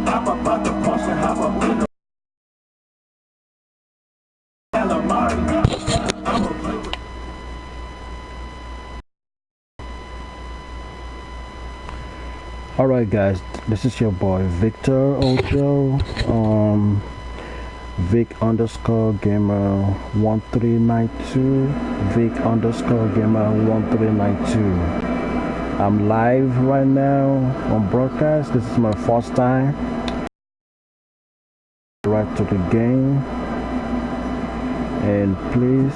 I'm about to bust and hop up in the calamari. I'm a play with. Alright guys, this is your boy Victor Ojo, Vic_Gamer1392, Vic_Gamer1392. I'm live right now on broadcast. This is my first time. Right to the game, and please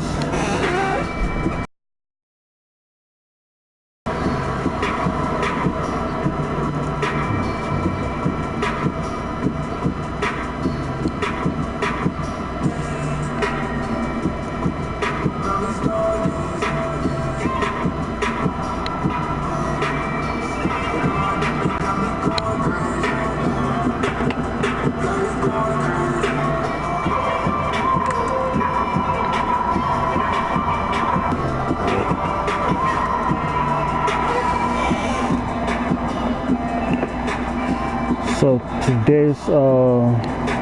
so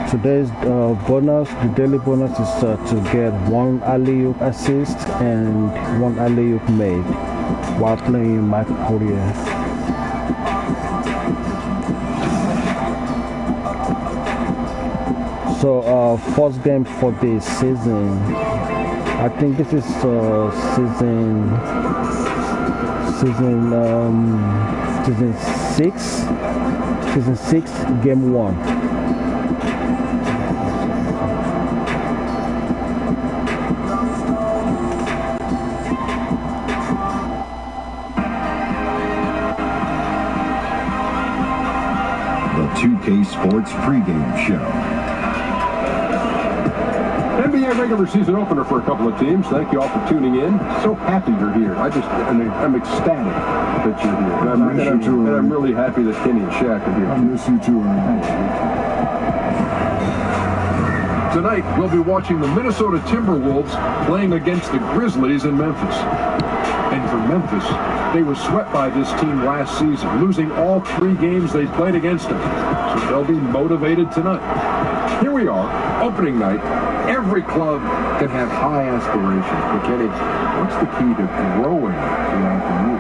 today's bonus, the daily bonus is to get one alley-oop assist and one alley-oop made while playing my career. So first game for this season, I think this is season 6, game 1. The 2K Sports pregame show. NBA regular season opener for a couple of teams. Thank you all for tuning in. So happy you're here. I'm ecstatic that you're here. And I'm really happy that Kenny and Shaq are here. I miss you too, Aaron. Tonight, we'll be watching the Minnesota Timberwolves playing against the Grizzlies in Memphis. And for Memphis, they were swept by this team last season, losing all 3 games they played against them. So they'll be motivated tonight. Here we are, opening night. Every club can have high aspirations, but Kenny, what's the key to growing throughout the year?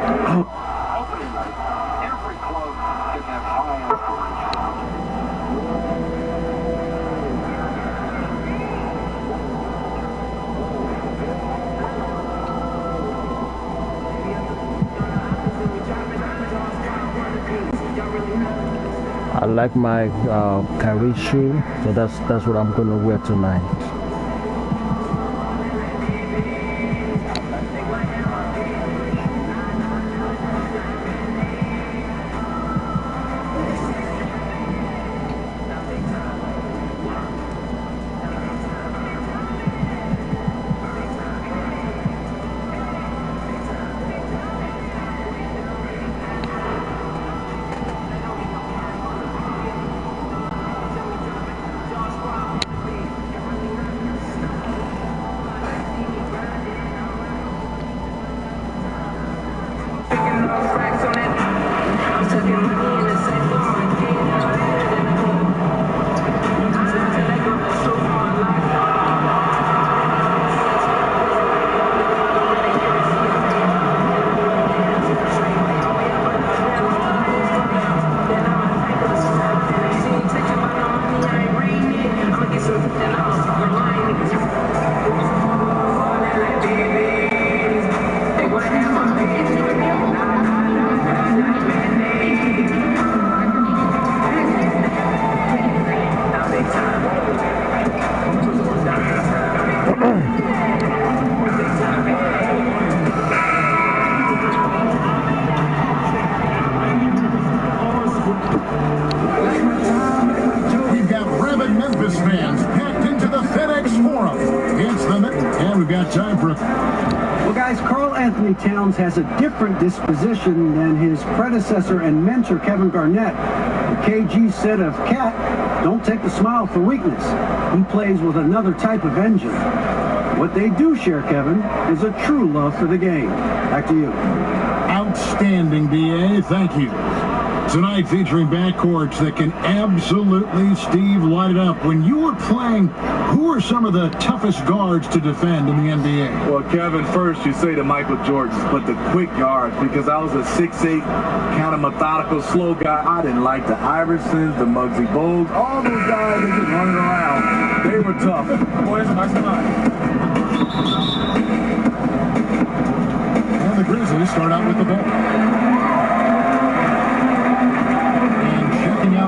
Opening night, every club can have high aspirations. I like my Kyrie shoe, so that's what I'm gonna wear tonight. Towns has a different disposition than his predecessor and mentor, Kevin Garnett. The KG said of Cat, don't take the smile for weakness. He plays with another type of engine. What they do share, Kevin, is a true love for the game. Back to you. Outstanding, BA. Thank you. Tonight featuring backcourts that can absolutely, Steve, light it up. When you were playing, who are some of the toughest guards to defend in the NBA? Well, Kevin, first you say the Michael Jordans, but the quick guards, because I was a 6'8", kind of methodical, slow guy. I didn't like the Iversons, the Muggsy Bogues, all those guys that just running around. They were tough. Boys, nice tonight. And the Grizzlies start out with the ball.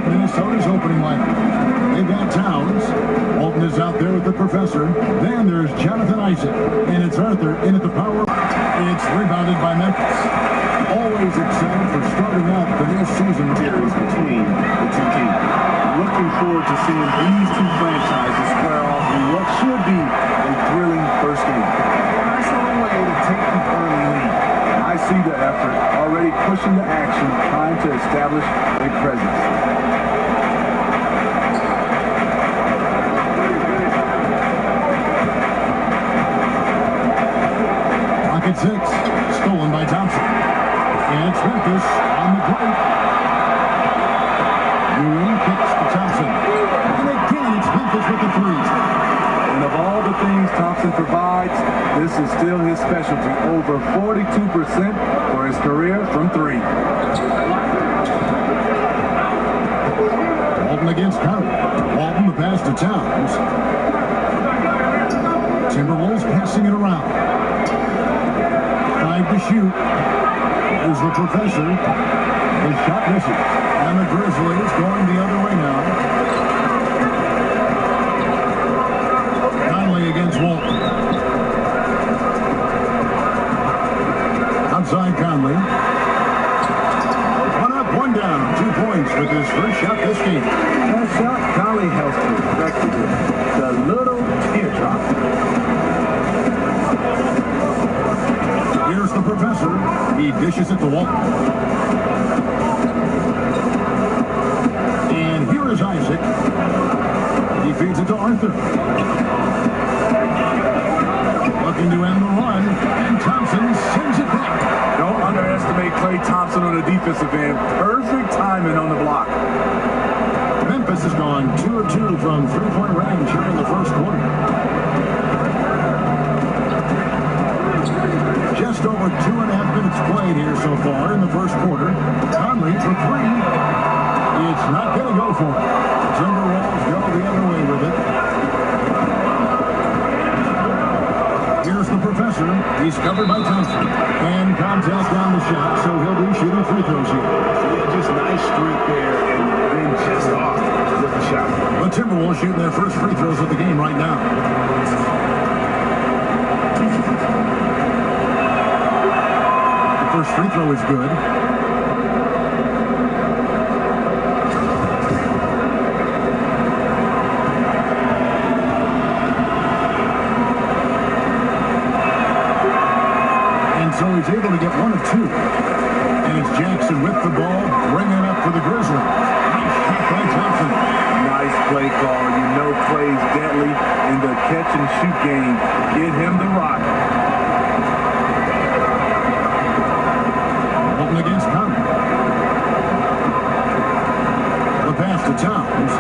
Minnesota's opening lineup. They've got Towns. Walton is out there with the professor. Then there's Jonathan Isaac. And it's Arthur in at the power. It's rebounded by Memphis. Always excited for starting out the new season series between the two teams. Looking forward to seeing these two franchises square off in what should be a thrilling first game. Nice little way to take the early lead. I see the effort, already pushing the action, trying to establish a presence. At 6, stolen by Thompson. And it's Memphis on the plate. Ewing kicks to Thompson. And again, it's Memphis with the threes. And of all the things Thompson provides, this is still his specialty. Over 42% for his career from 3. Walton against Curry. Walton the pass to Towns. Timberwolves passing it around. To shoot. There's the professor. His shot misses. And the Grizzlies going the other way now. Conley against Walton. Outside Conley. One up, one down. 2 points with his first shot this game. That shot, Conley has perfected it. The little teardrop. Here's the professor. He dishes it to Walton. And here is Isaac. He feeds it to Arthur. Looking to end the run. And Thompson sends it back. Don't underestimate Klay Thompson on the defensive end. Perfect timing on the block. Memphis has gone 2 of 2 from three-point range here in the first quarter. Just over 2.5 minutes played here so far in the first quarter. Conley for 3. It's not going to go for it. Timberwolves go the other way with it. Here's the professor. He's covered by Thompson. And contact on the shot, so he'll be shooting free throws here. Yeah, just nice streak there, and then just off with the shot. The Timberwolves shooting their first free throws of the game right now. First free throw is good. And so he's able to get 1 of 2. And it's Jackson with the ball, bringing it up for the Grizzlies. Nice shot by Thompson. Nice play call. You know Klay's deadly in the catch and shoot game. Get him the rock. Against Conley. The pass to Towns.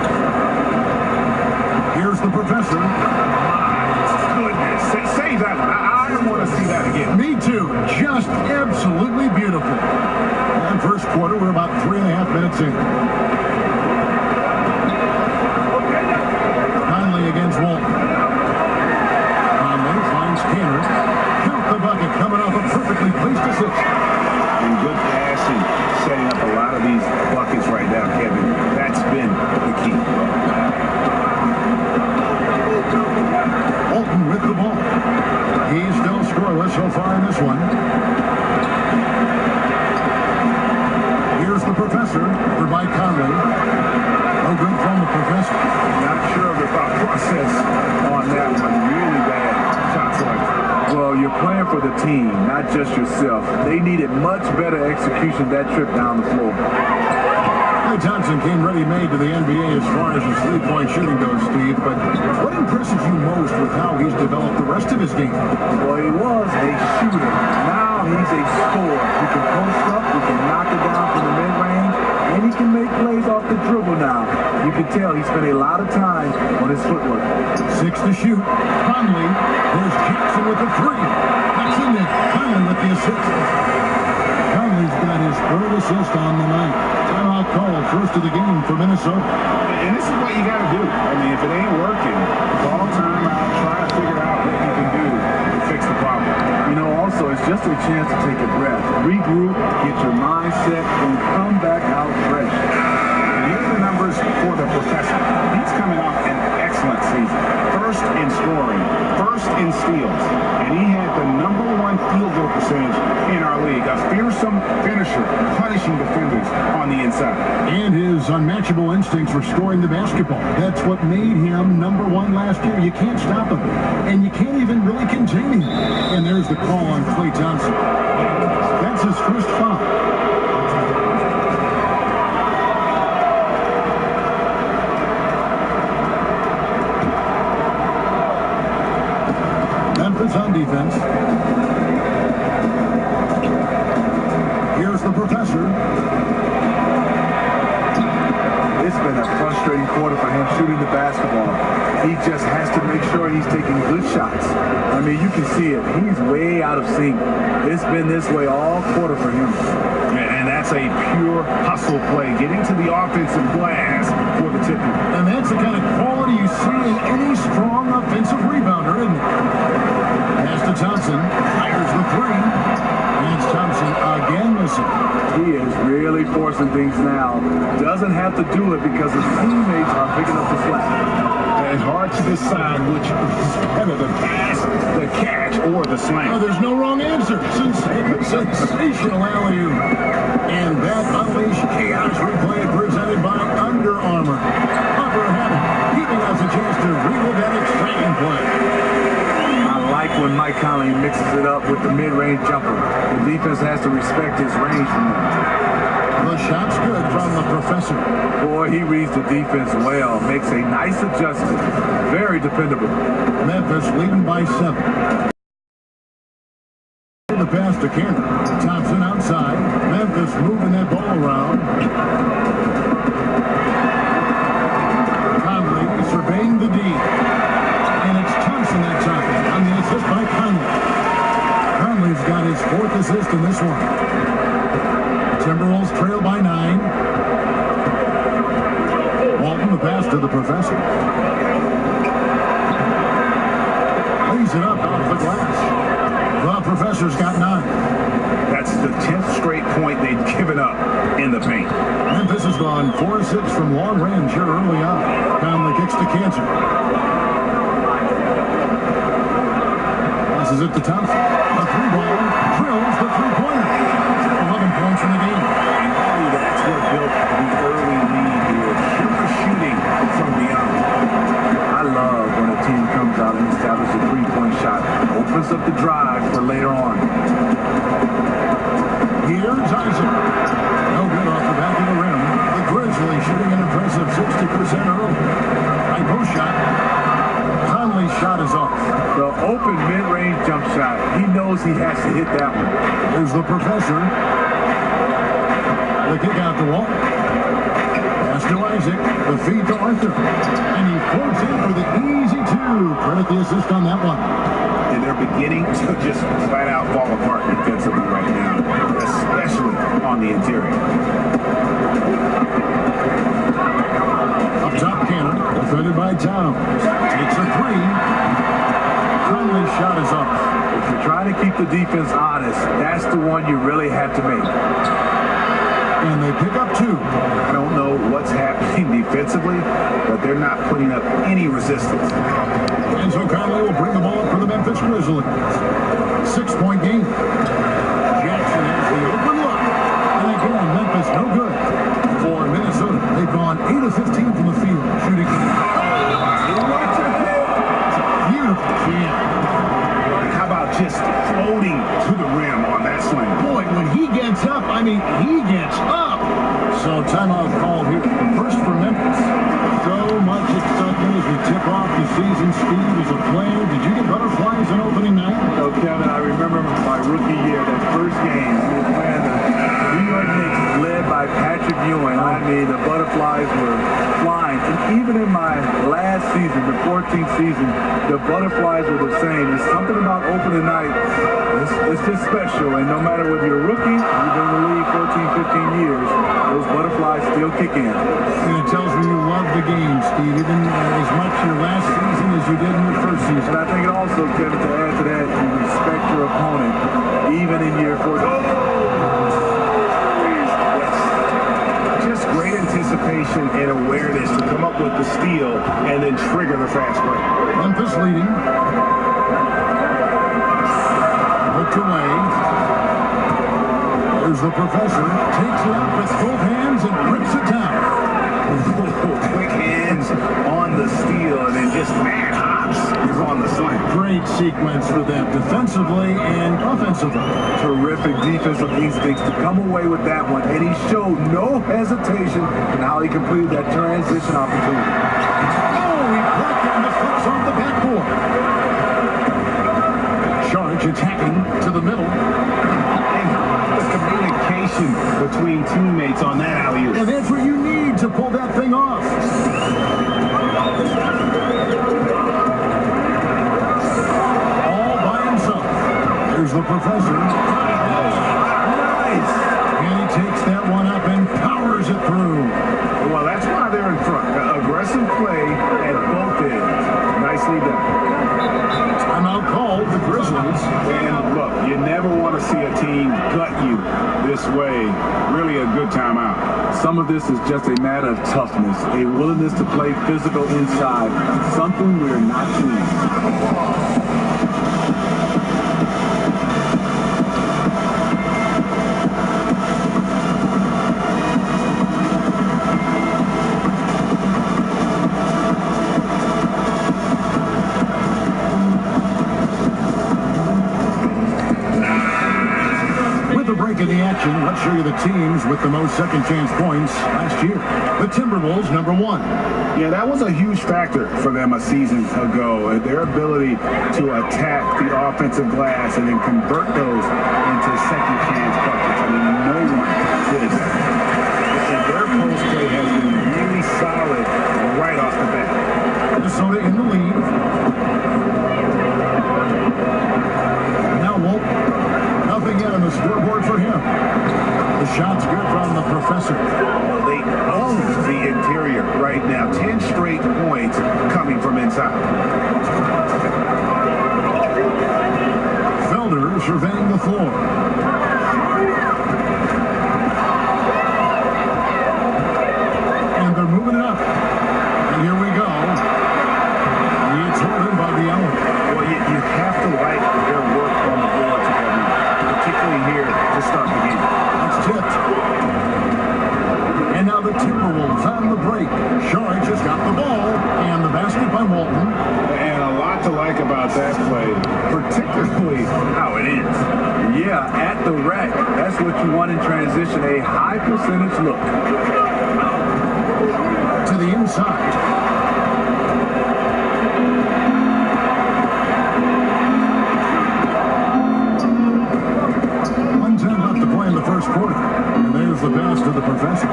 Here's the professor. My goodness. Say that one. I don't want to see that again. Me too. Just absolutely beautiful. And first quarter, we're about 3.5 minutes in. Conley against Walton. Conley finds Kaner. Count the bucket coming off a perfectly placed assist. And good passing, setting up a lot of these buckets right now, Kevin. That's been the key. Walton with the ball. He's still scoreless so far in this one. Here's the professor for Mike Conley. No good from the professor. Not sure of the thought process on that one. Really bad shot selection. Well, you're playing for the team, not just yourself. They needed much better execution that trip down the floor. Klay Thompson came ready-made to the NBA as far as his three-point shooting goes, Steve. But what impresses you most with how he's developed the rest of his game? Well, he was a shooter. Now he's a scorer. He can post up, he can knock it down from the mid-range, and he can make plays off the dribble now. You can tell he spent a lot of time on his footwork. 6 to shoot. Conley. There's Jackson with the 3. That's in there. Conley with the assist. Conley's got his 3rd assist on the night. Timeout called, first of the game for Minnesota. And this is what you got to do. I mean, if it ain't working, call timeout, try to figure out what you can do to fix the problem. You know, also, it's just a chance to take a breath, regroup, get your mindset, and come back out fresh. And here's the numbers for the professor. He's coming off an excellent season. First in scoring, first in steals, and he had the #1 field goal percentage in our league. A fearsome finisher, punishing defenders on the inside. And his unmatchable instincts for scoring the basketball. That's what made him #1 last year. You can't stop him. And you can't even really contain him. And there's the call on Klay Thompson. That's his first foul. Memphis on defense. Here's the professor. It's been a frustrating quarter for him shooting the basketball. He just has to make sure he's taking good shots. I mean, you can see it. He's way out of sync. It's been this way all quarter for him. And that's a pure hustle play, getting to the offensive glass for the tip. And that's the kind of quality you see in any strong offensive rebounder, isn't it? Pass to Thompson. Fires the 3. And it's Thompson again missing. He is really forcing things now. Doesn't have to do it because his teammates are picking up the slack. And hard to decide which is better, the pass, the catch, or the slam. Oh, there's no wrong answer. Sensational alley-oop. And that unleashed chaos replay presented by Under Armour. Upper Heaven, giving us a chance to relive that exciting play. I like when Mike Conley mixes it up with the mid-range jumper. The defense has to respect his range from that. The shot's good from the professor. Boy, he reads the defense well. Makes a nice adjustment. Very dependable. Memphis leading by 7. The pass to Cameron. Thompson outside. Memphis moving that ball around. Conley surveying the D. And it's Thompson that time on the assist by Conley. Conley's got his 4th assist in this one. Timberwolves trail by 9. Walton, the pass to the professor. Lays it up off the glass. The professor's got 9. That's the 10th straight point they've given up in the paint. Memphis has gone 4-6 from long range here early on. Conley kicks to Cancer. Passes it to Thompson. A 3-ball. Drills the 3-pointer. 11 points in the game. And that's what built the early lead here. Pure shooting from beyond. I love when a team comes out and establishes a 3-point shot. Opens up the drive for later on. Here's Isaac. No good off the back of the rim. The Grizzlies shooting an impressive 60% early. High post shot. Conley's shot is off. The open mid-range jump shot. He knows he has to hit that one. There's the professor. The kick out to Walt. Pass to Isaac. The feed to Arthur. And he floats in for the easy 2. Credit the assist on that one. And they're beginning to just flat out fall apart defensively right now, especially on the interior. Up top, Cannon. Defended by Towns. Takes a 3. Conley's shot is off. If you're trying to keep the defense honest, that's the one you really have to make. And they pick up 2. I don't know what's happening defensively, but they're not putting up any resistance. And so Conley will bring the ball up for the Memphis Grizzlies. 6-point game. Jackson has the open look. And again, Memphis no good. For Minnesota, they've gone 8 of 15 from the field, shooting. Beautiful jam. How about just floating to the rim on that slam? Boy, when he gets up, I mean, he gets up. So timeout called here. First for Memphis. So much excitement as we tip off the season. Steve, as a player, did you get butterflies on opening night? Oh, Kevin, I remember my rookie year, that first game, we were playing the New York Knicks, led by Patrick electric viewing. I mean, the butterflies were flying. And even in my last season, the 14th season, the butterflies were the same. There's something about opening night. It's just special. And no matter whether you're a rookie, you've been in the league 14, 15 years, those butterflies still kick in. And it tells me you love the game, Steve, even as much your last season as you did in your first season. And I think it also, Kevin, to add to that, you respect your opponent, even in year 14. Just great anticipation and awareness to come up with the steal and then trigger the fast break. Memphis leading. Looked away. There's the professor. Takes it up with both hands and rips it down. Quick hands on the steal and then just mad hops is on the slam. Great sequence for them defensively and offensively. Terrific defensive instincts to come away with that one, and he showed no hesitation in how he completed that transition opportunity. Oh, he blocked it and the foot's on the backboard. Charge attacking to the middle. And the communication between teammates on that alley-oop. And that's what you need to pull that thing off. All by himself. There's the professor. Nice. And he takes that one up and powers it through. Well, that's why they're in front. Aggressive play at both ends. Nicely done. Timeout called the Grizzlies. And look, you never want to see a team gut you this way. Really a good timeout. Some of this is just a matter of toughness, a willingness to play physical inside, something we're not seeing. In the action, let's show you the teams with the most second chance points last year. The Timberwolves, number 1. Yeah, that was a huge factor for them a season ago. Their ability to attack the offensive glass and then convert those into second chance buckets. I mean, no one did that. And their post play has been really solid right off the bat. Minnesota in the lead. Now Wolf. Nothing yet on the scoreboard for him. The shot's good from the professor. Well, they own the interior right now. 10 straight points coming from inside. Felder surveying the floor. And they're moving it up. And here we go. It's ordered by the element. Well, you have to like their work on the board together, particularly here to start the game. It's tipped. And now the Timberwolves on the break. Sharge has got the ball. And the basket by Walton. And a lot to like about that play, particularly how it ends. Yeah, at the rack. That's what you want in transition, a high percentage look. To the inside. 1:10 left to play in the first quarter. And there's the pass to the professor.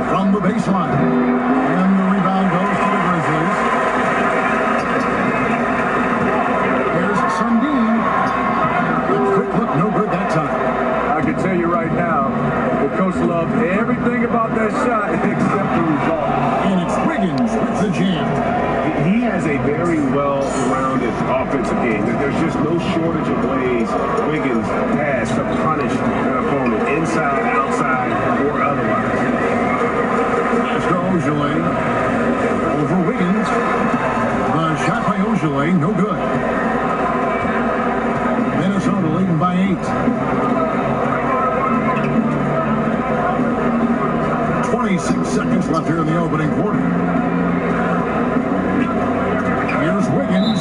From the baseline. And the rebound goes to the Grizzlies. Here's Sundin. The quick look, no good that time. I can tell you right now, the coach loved everything about that shot except the result. And it's Wiggins with the jam. He has a very well-rounded offensive game. There's just no shortage of ways Wiggins has to punish an opponent, inside, outside, or otherwise. Pass to Ojale. Over Wiggins. The shot by Ojale, no good. Minnesota leading by 8. 26 seconds left here in the opening quarter. Here's Wiggins.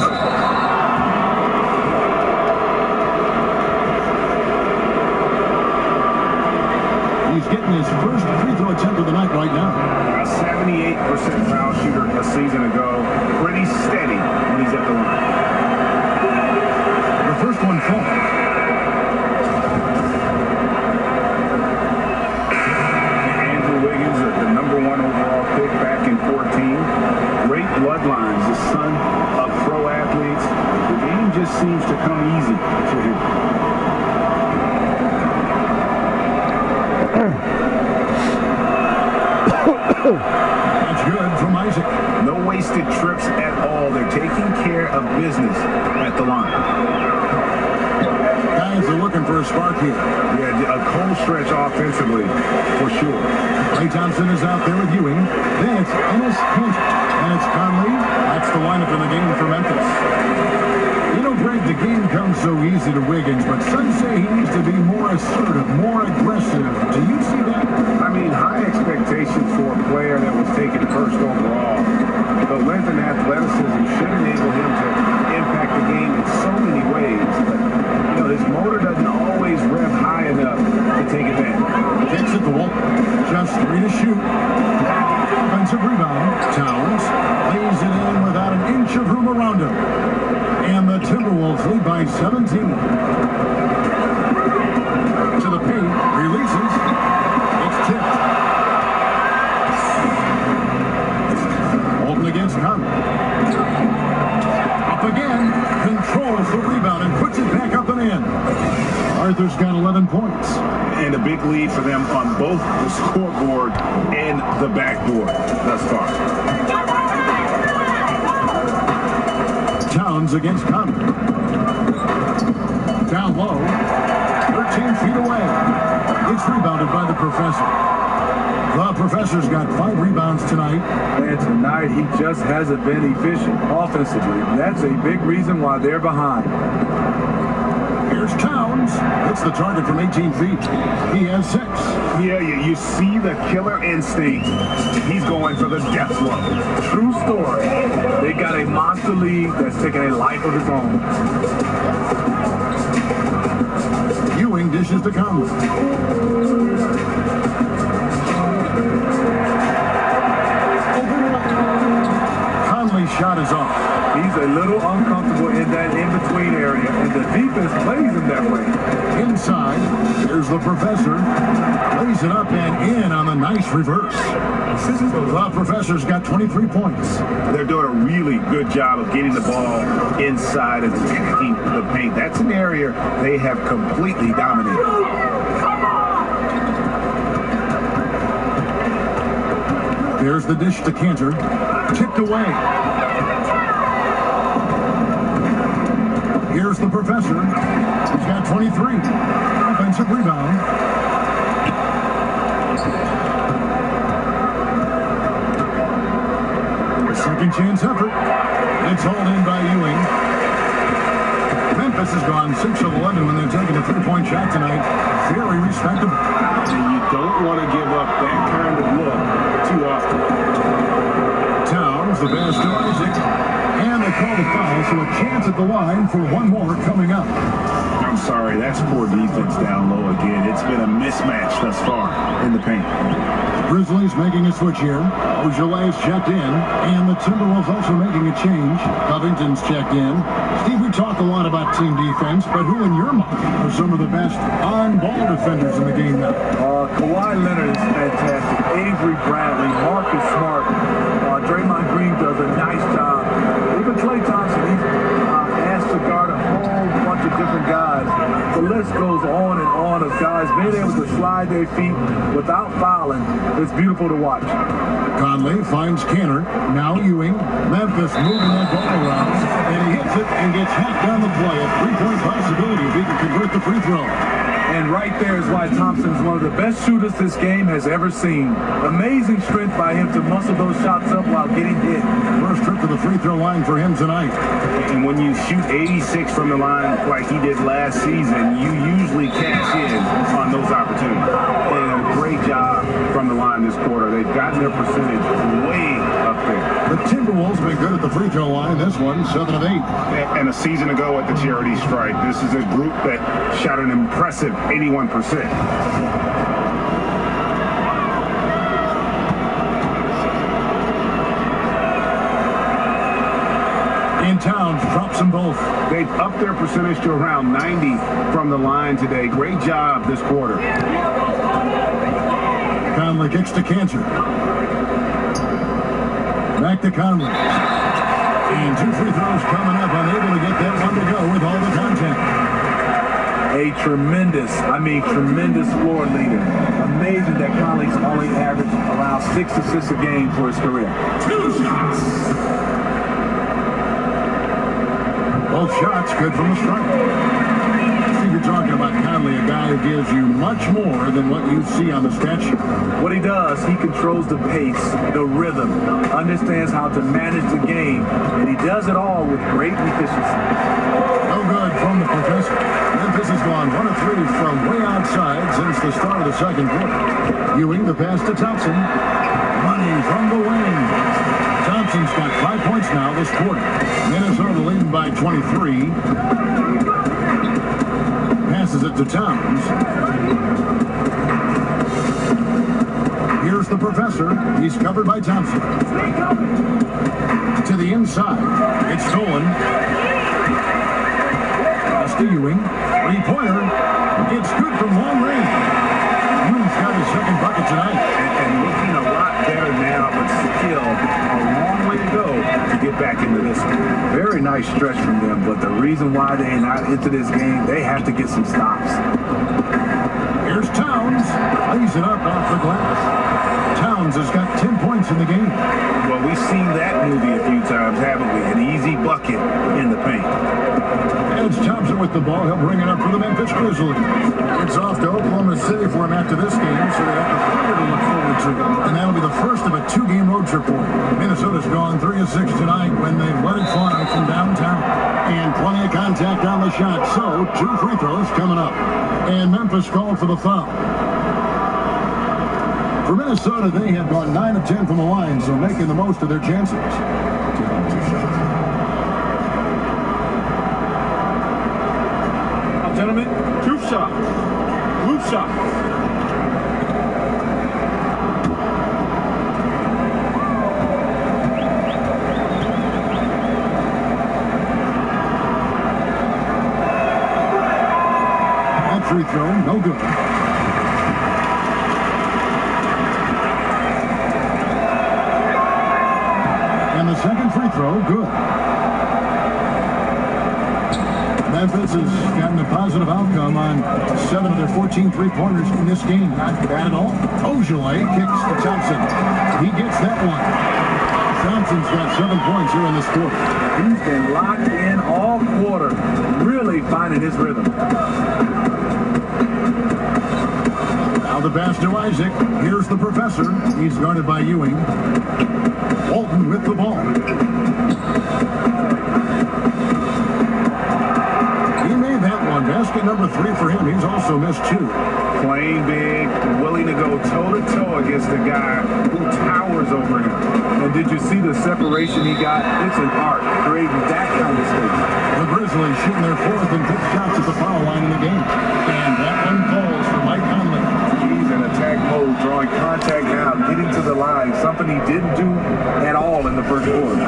He's getting his first free throw attempt of the night right now. A 78% foul shooter a season ago. Pretty steady when he's at the line. The first one falls. headlines, the son of pro athletes. The game just seems to come easy to him. That's good from Isaac. No wasted trips at all. They're taking care of business at the line. Guys are looking for a spark here. Yeah, a cold stretch offensively, for sure. Ray Thompson is out there with Ewing. Then it's Ennis Kent. And it's Conley. That's the lineup in the game for Memphis. You know, Greg, the game comes so easy to Wiggins, but some say he needs to be more assertive, more aggressive. Do you see that? I mean, high expectations for a player that was taken first overall. The length and athleticism should enable him to impact the game in so many ways. But, you know, his motor doesn't always rev high enough to take advantage. Kicks at the wall. Just 3 to shoot. Offensive rebound. Towns lays it in without an inch of room around him. And the Timberwolves lead by 17. To the paint. Releases. It's tipped. Holden against Conley. Up again. Controls the rebound and puts it back up and in. Arthur's got 11 points. And a big lead for them on both the scoreboard and the backboard thus far. Towns against Conley. Down low. 13 feet away. It's rebounded by the Professor. The Professor's got 5 rebounds tonight. And tonight he just hasn't been efficient offensively. That's a big reason why they're behind. Here's Towns. It's the target from 18 feet. He has 6. Yeah, you see the killer instinct. He's going for the death blow. True story. They got a monster lead that's taking a life of its own. Ewing dishes to Conley. Conley's shot is off. He's a little uncomfortable in that in-between area, and the defense plays him that way. Inside, here's the Professor. Lays it up and in on a nice reverse. The Professor's got 23 points. They're doing a really good job of getting the ball inside and attacking the paint. That's an area they have completely dominated. There's the dish to Cantor. Tipped away. Here's the Professor. He's got 23. Offensive rebound. Second chance effort. It's hauled in by Ewing. Memphis has gone 6 of 11 when they're taking a 3-point shot tonight. Very respectable. And you don't want to give up that kind of look too often. Towns, the pass to Isaac. And they call the foul, so a chance at the line for one more coming up. I'm sorry, that's poor defense down low again. It's been a mismatch thus far in the paint. Grizzlies making a switch here. Ojeley's checked in, and the Timberwolves also making a change. Covington's checked in. Steve, we talk a lot about team defense, but who in your mind are some of the best on-ball defenders in the game now? Kawhi Leonard is fantastic. Avery Bradley, Marcus Smart, Draymond Green does a nice job. Even Klay Thompson, he's asked to guard a whole bunch of different guys. The list goes on and on of guys being able to slide their feet without fouling. It's beautiful to watch. Conley finds Cantor. Now Ewing. Memphis moving that ball around. And he hits it and gets hacked down the play. A 3-point possibility if he can convert the free throw. And right there is why Thompson is one of the best shooters this game has ever seen. Amazing strength by him to muscle those shots up while getting hit. First trip to the free throw line for him tonight. And when you shoot 86 from the line like he did last season, you usually cash in on those opportunities. And a great job from the line this quarter. They've gotten their percentage way up there. The Timberwolves been good at the free throw line. This one, 7 of 8. And a season ago at the charity strike, this is a group that shot an impressive 81%. In Towns, drops them both. They've upped their percentage to around 90 from the line today. Great job this quarter. Conley kicks to Cantor. Back to Conley. And 2 free throws coming up, unable to get that one to go with all the contact. A tremendous floor leader. Amazing that Conley's only averaged around 6 assists a game for his career. 2 shots. Both shots good from the strike. You're talking about Conley, a guy who gives you much more than what you see on the stat sheet. What he does, he controls the pace, the rhythm, understands how to manage the game, and he does it all with great efficiency. No good from the professor. Memphis has gone 1 of 3 from way outside since the start of the second quarter. Ewing the pass to Thompson. Running from the wing. Thompson's got 5 points now this quarter. Minnesota leading by 23. Passes it to Towns. Here's the professor. He's covered by Thompson. To the inside. It's stolen. Pass to Ewing. 3-pointer. It's good from long range. Ewing's got his second bucket tonight. And looking a lot better now, but still a long way to go to get back into this one. Very nice stretch from them, but the reason why they're not into this game, they have to get some stops. Here's Towns. Lays it up off the glass. Towns has got 10 points in the game. Well, we've seen that movie a few times, haven't we? An easy bucket in the paint. It's Thompson with the ball. He'll bring it up for the Memphis Grizzlies. It's off to Oklahoma City for him after this game, so they have a quarter to look forward to. And that'll be the first of a 2-game road trip for him. Minnesota's gone 3 of 6 tonight when they've let it fly from downtown. And plenty of contact on the shot, so 2 free throws coming up. And Memphis called for the foul. For Minnesota, they have gone 9 of 10 from the line, so making the most of their chances. Gentlemen, 2 shots. Blue shots. That free throw, no good. And the second free throw, good. Memphis has gotten a positive outcome on 7 of their 14 three-pointers in this game. Not bad at all. Ojale kicks to Thompson. He gets that one. Thompson's got 7 points here in this quarter. He's been locked in all quarter, really finding his rhythm. Now the pass to Isaac. Here's the professor. He's guarded by Ewing. Walton with the ball. Basket number 3 for him. He's also missed 2. Playing big, willing to go toe-to-toe against the guy who towers over him. And did you see the separation he got? It's an art, creating that kind of space. The Grizzlies shooting their 4th and 5th shots at the foul line in the game. And that one falls for Mike Conley. He's in attack mode, drawing contact now, getting to the line, something he didn't do at all in the first quarter.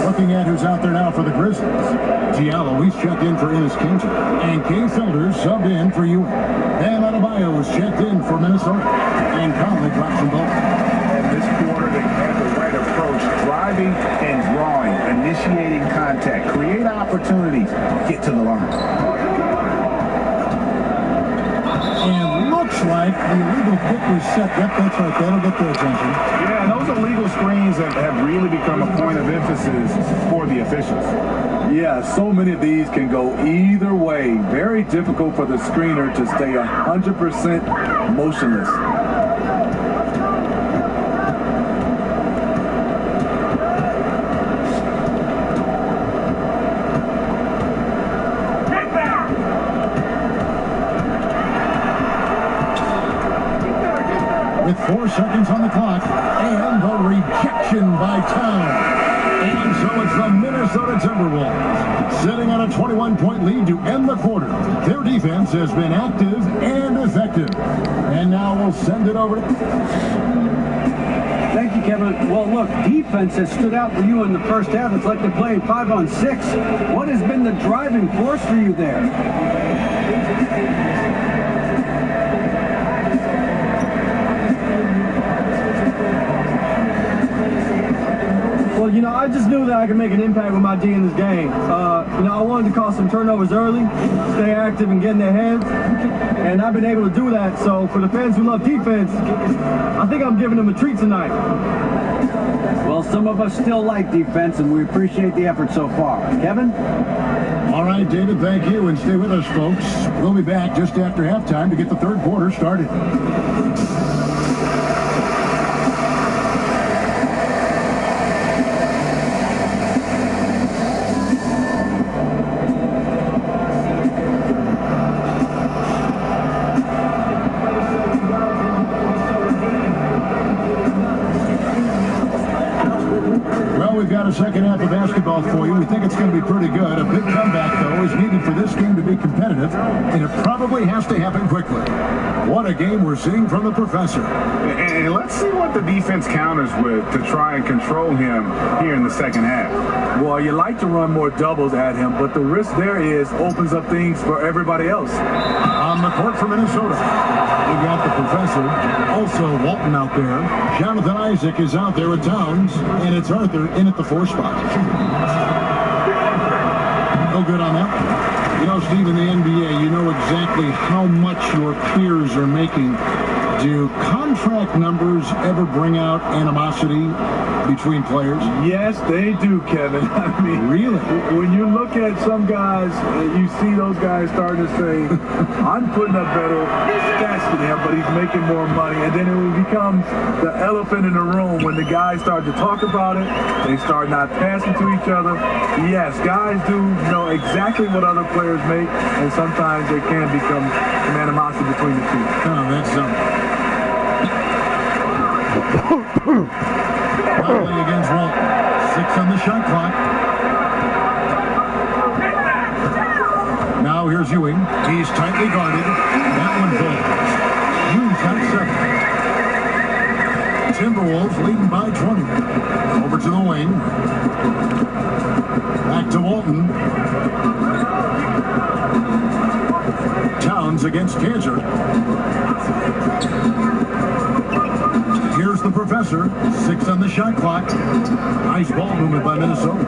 Looking at who's out there now for the Grizzlies. Giallo, he's checked in for Enes Kanter. And Kay Felder subbed in for Ewing. Bam Adebayo was checked in for Minnesota. And Conley drops them both. And this quarter, they had the right approach, driving and drawing, initiating contact, create opportunities, get to the line. And looks like the illegal kick was set. Yep, that's right. That'll get their attention. Yeah, those illegal screens have really become a point of emphasis for the officials. Yeah, so many of these can go either way. Very difficult for the screener to stay 100% motionless. With 4 seconds on the clock, and the rejection by Towns. And so it's the Minnesota Timberwolves sitting on a 21-point lead to end the quarter. Their defense has been active and effective. And now we'll send it over to... Thank you, Kevin. Well, look, defense has stood out for you in the first half. It's like they're playing 5-on-6. What has been the driving force for you there? Well, I just knew that I could make an impact with my D in this game. I wanted to cause some turnovers early, stay active and get in their heads, and I've been able to do that. So for the fans who love defense, I think I'm giving them a treat tonight. Well, some of us still like defense, and we appreciate the effort so far. Kevin? All right, David, thank you, and stay with us, folks. We'll be back just after halftime to get the third quarter started. We've got a second half of basketball for you. We think it's going to be pretty good. A big comeback, though, is needed for this game to be competitive, and it probably has to happen quickly. What a game we're seeing from the professor. And let's see what the defense counters with to try and control him here in the second half. Well, you like to run more doubles at him, but the risk there is opens up things for everybody else. On the court for Minnesota, we got the professor, also Walton out there. Jonathan Isaac is out there with Towns, and it's Arthur in at the 4 spot. No good on that. Steve, in the NBA, you know exactly how much your peers are making. Do contract numbers ever bring out animosity between players? Yes, they do, Kevin. I mean, really? When you look at some guys, you see those guys starting to say, I'm putting up better stats than him, but he's making more money. And then it becomes the elephant in the room when the guys start to talk about it. They start not passing to each other. Yes, guys do know exactly what other players make, and sometimes there can become some animosity between the two. Oh, that's something. Finally against Walton. 6 on the shot clock. Now here's Ewing. He's tightly guarded. That one falls. Ewing's got 7. Timberwolves leading by 20. Over to the wing. Back to Walton. Towns against Kanzer. Here's the professor. 6 on the shot clock. Nice ball movement by Minnesota.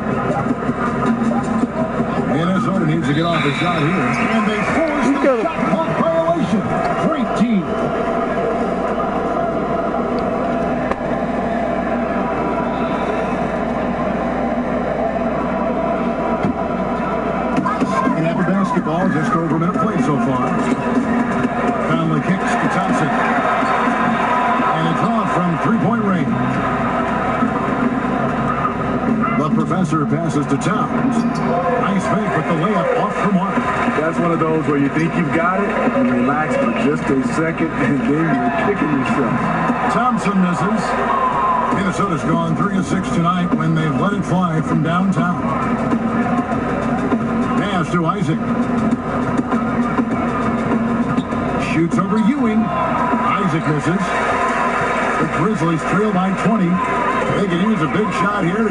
Minnesota needs to get off the shot here. And they force the shot clock violation. Great team. Second half of basketball. Just over a minute played so far. Conley kicks to Thompson. From 3-point range. The professor passes to Towns. Nice fake with the layup off the mark. That's one of those where you think you've got it, and you relax for just a second, and then you're kicking yourself. Thompson misses. Minnesota's gone 3 of 6 tonight when they've let it fly from downtown. Pass to Isaac. Shoots over Ewing. Isaac misses. The Grizzlies trail by 20. They can use a big shot here to